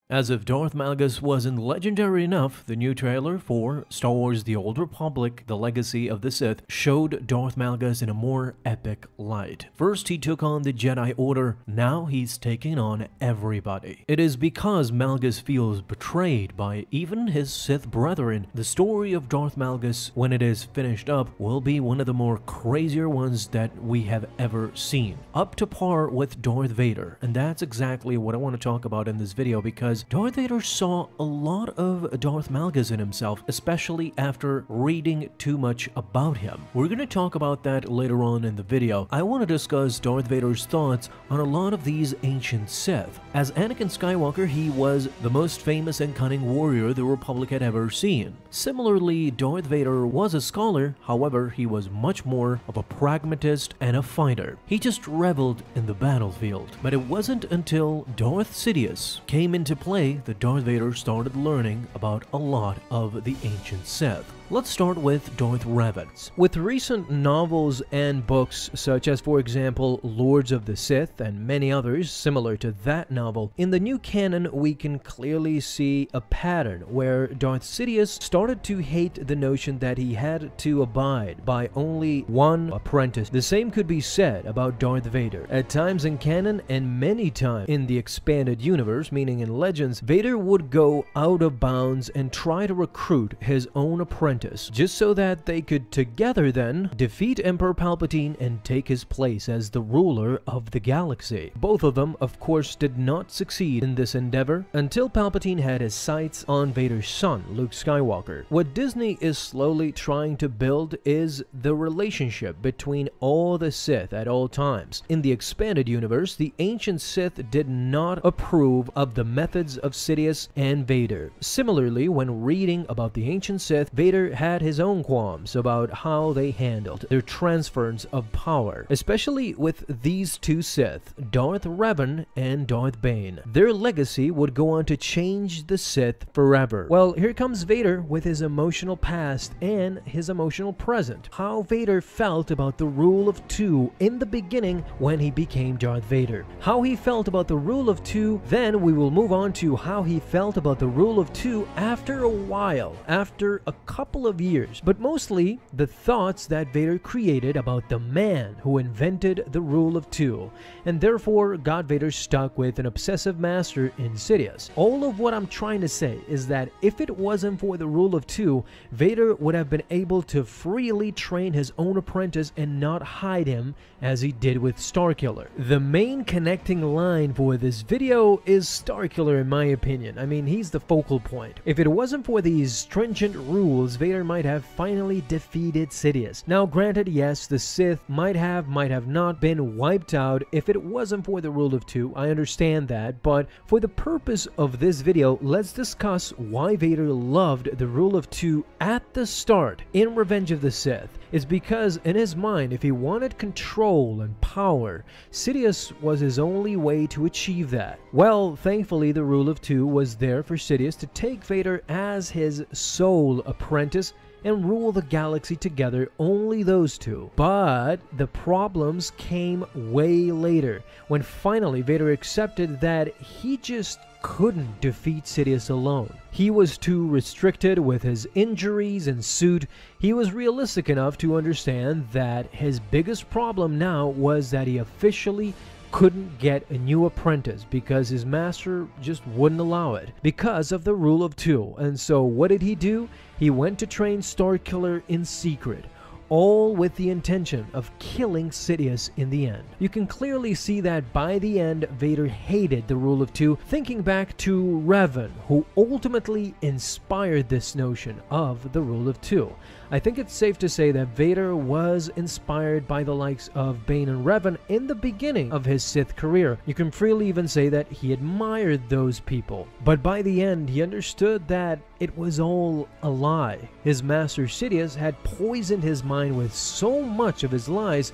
As if Darth Malgus wasn't legendary enough, the new trailer for Star Wars The Old Republic, The Legacy of the Sith, showed Darth Malgus in a more epic light. First he took on the Jedi Order, now he's taking on everybody. It is because Malgus feels betrayed by even his Sith brethren. The story of Darth Malgus, when it is finished up, will be one of the more crazier ones that we have ever seen. Up to par with Darth Vader, and that's exactly what I want to talk about in this video, because Darth Vader saw a lot of Darth Malgus in himself, especially after reading too much about him. We're going to talk about that later on in the video. I want to discuss Darth Vader's thoughts on a lot of these ancient Sith. As Anakin Skywalker, he was the most famous and cunning warrior the Republic had ever seen. Similarly, Darth Vader was a scholar, however, he was much more of a pragmatist and a fighter. He just reveled in the battlefield. But it wasn't until Darth Sidious came into play that Darth Vader started learning about a lot of the ancient Sith. Let's start with Darth Revan. With recent novels and books such as, for example, Lords of the Sith and many others similar to that novel, in the new canon we can clearly see a pattern where Darth Sidious started to hate the notion that he had to abide by only one apprentice. The same could be said about Darth Vader. At times in canon and many times in the expanded universe, meaning in Legends, Vader would go out of bounds and try to recruit his own apprentice, just so that they could together then defeat Emperor Palpatine and take his place as the ruler of the galaxy. Both of them, of course, did not succeed in this endeavor until Palpatine had his sights on Vader's son, Luke Skywalker. What Disney is slowly trying to build is the relationship between all the Sith at all times. In the expanded universe, the ancient Sith did not approve of the methods of Sidious and Vader. Similarly, when reading about the ancient Sith, Vader had his own qualms about how they handled their transference of power, especially with these two Sith, Darth Revan and Darth Bane. Their legacy would go on to change the Sith forever. Well, here comes Vader with his emotional past and his emotional present. How Vader felt about the rule of two in the beginning when he became Darth Vader. How he felt about the rule of two, then we will move on to how he felt about the rule of two after a while, after a couple of years, but mostly the thoughts that Vader created about the man who invented the rule of two, and therefore got Vader stuck with an obsessive master in Sidious. All of what I'm trying to say is that if it wasn't for the rule of two, Vader would have been able to freely train his own apprentice and not hide him as he did with Starkiller. The main connecting line for this video is Starkiller, in my opinion. I mean, he's the focal point. If it wasn't for these stringent rules, Vader might have finally defeated Sidious. Now granted, yes, the Sith might have not been wiped out if it wasn't for the rule of two. I understand that, but for the purpose of this video, let's discuss why Vader loved the rule of two at the start in Revenge of the Sith. It's because in his mind, if he wanted control and power, Sidious was his only way to achieve that. Well, thankfully the rule of two was there for Sidious to take Vader as his sole apprentice and rule the galaxy together, only those two. But the problems came way later, when finally Vader accepted that he just couldn't defeat Sidious alone. He was too restricted with his injuries and suit. He was realistic enough to understand that his biggest problem now was that he officially couldn't get a new apprentice because his master just wouldn't allow it because of the rule of two. And so what did he do? He went to train Starkiller in secret, all with the intention of killing Sidious in the end. You can clearly see that by the end, Vader hated the rule of two, thinking back to Revan, who ultimately inspired this notion of the rule of two. I think it's safe to say that Vader was inspired by the likes of Bane and Revan in the beginning of his Sith career. You can freely even say that he admired those people. But by the end, he understood that it was all a lie. His master Sidious had poisoned his mind with so much of his lies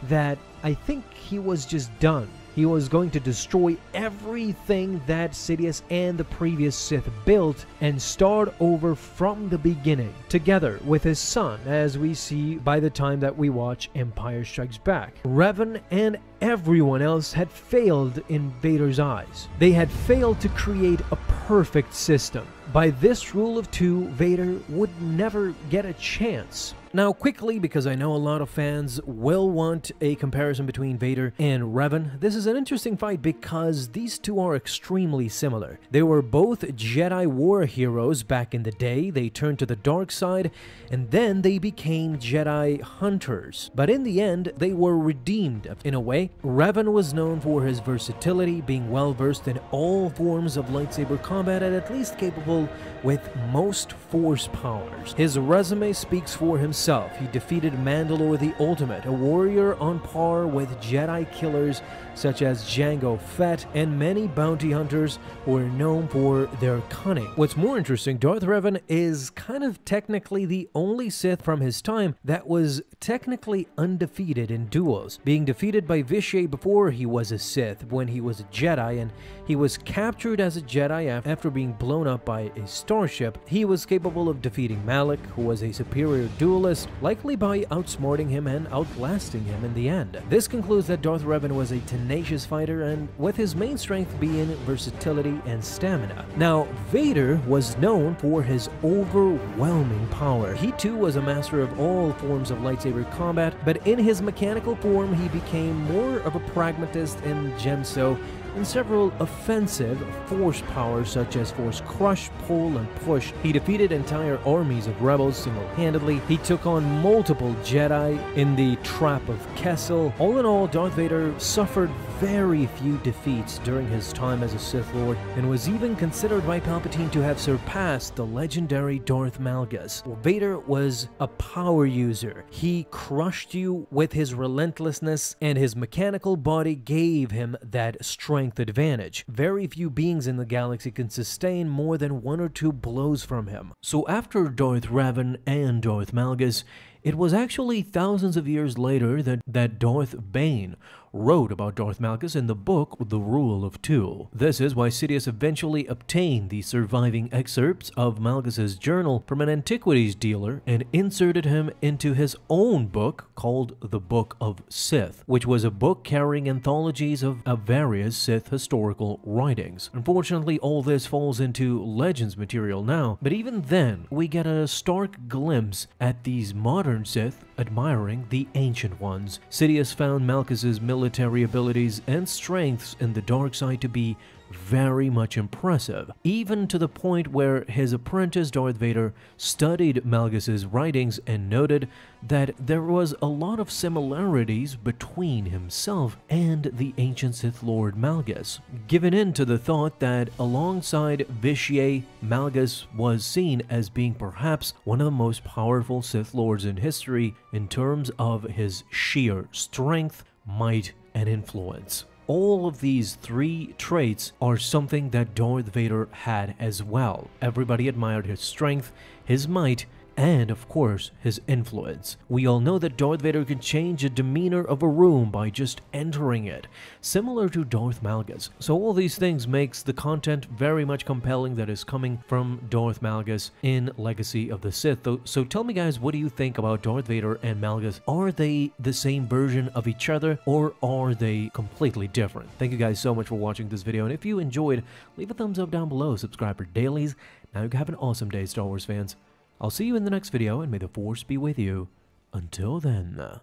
that I think he was just done. He was going to destroy everything that Sidious and the previous Sith built and start over from the beginning, together with his son, as we see by the time that we watch Empire Strikes Back. Revan and everyone else had failed in Vader's eyes. They had failed to create a perfect system. By this rule of two, Vader would never get a chance. Now quickly, because I know a lot of fans will want a comparison between Vader and Revan, this is an interesting fight because these two are extremely similar. They were both Jedi war heroes back in the day. They turned to the dark side and then they became Jedi hunters. But in the end, they were redeemed in a way. Revan was known for his versatility, being well versed in all forms of lightsaber combat and at least capable with most force powers. His resume speaks for himself. He defeated Mandalore the Ultimate, a warrior on par with Jedi killers such as Jango Fett and many bounty hunters who are known for their cunning. What's more interesting, Darth Revan is kind of technically the only Sith from his time that was technically undefeated in duels, being defeated by Vishay before he was a Sith when he was a Jedi, and he was captured as a Jedi after being blown up by a starship. He was capable of defeating Malak, who was a superior duelist, likely by outsmarting him and outlasting him in the end. This concludes that Darth Revan was a tenacious fighter, and with his main strength being versatility and stamina. Now, Vader was known for his overwhelming power. He too was a master of all forms of lightsaber combat, but in his mechanical form he became more of a pragmatist and gemso in several offensive force powers such as Force Crush, Pull, and Push. He defeated entire armies of rebels single-handedly. He took on multiple Jedi in the Trap of Kessel. All in all, Darth Vader suffered very few defeats during his time as a Sith Lord and was even considered by Palpatine to have surpassed the legendary Darth Malgus. Vader was a power user. He crushed you with his relentlessness, and his mechanical body gave him that strength advantage. Very few beings in the galaxy can sustain more than one or two blows from him. So after Darth Revan and Darth Malgus, it was actually thousands of years later that Darth Bane wrote about Darth Malgus in the book The Rule of Two. This is why Sidious eventually obtained the surviving excerpts of Malgus's journal from an antiquities dealer and inserted him into his own book called The Book of Sith, which was a book carrying anthologies of various Sith historical writings. Unfortunately, all this falls into Legends material now, but even then, we get a stark glimpse at these modern Sith admiring the ancient ones. Sidious found Malgus's military abilities and strengths in the dark side to be very much impressive, even to the point where his apprentice Darth Vader studied Malgus's writings and noted that there was a lot of similarities between himself and the ancient Sith Lord Malgus, giving in to the thought that alongside Vishay, Malgus was seen as being perhaps one of the most powerful Sith Lords in history in terms of his sheer strength, might, and influence. All of these three traits are something that Darth Vader had as well. Everybody admired his strength, his might, and of course his influence. We all know that Darth Vader can change the demeanor of a room by just entering it, similar to Darth Malgus. So all these things makes the content very much compelling that is coming from Darth Malgus in Legacy of the Sith. So tell me guys, what do you think about Darth Vader and Malgus? Are they the same version of each other or are they completely different? Thank you guys so much for watching this video, and if you enjoyed, leave a thumbs up down below, subscribe for dailies. Now you have an awesome day, Star Wars fans. I'll see you in the next video, and may the Force be with you. Until then.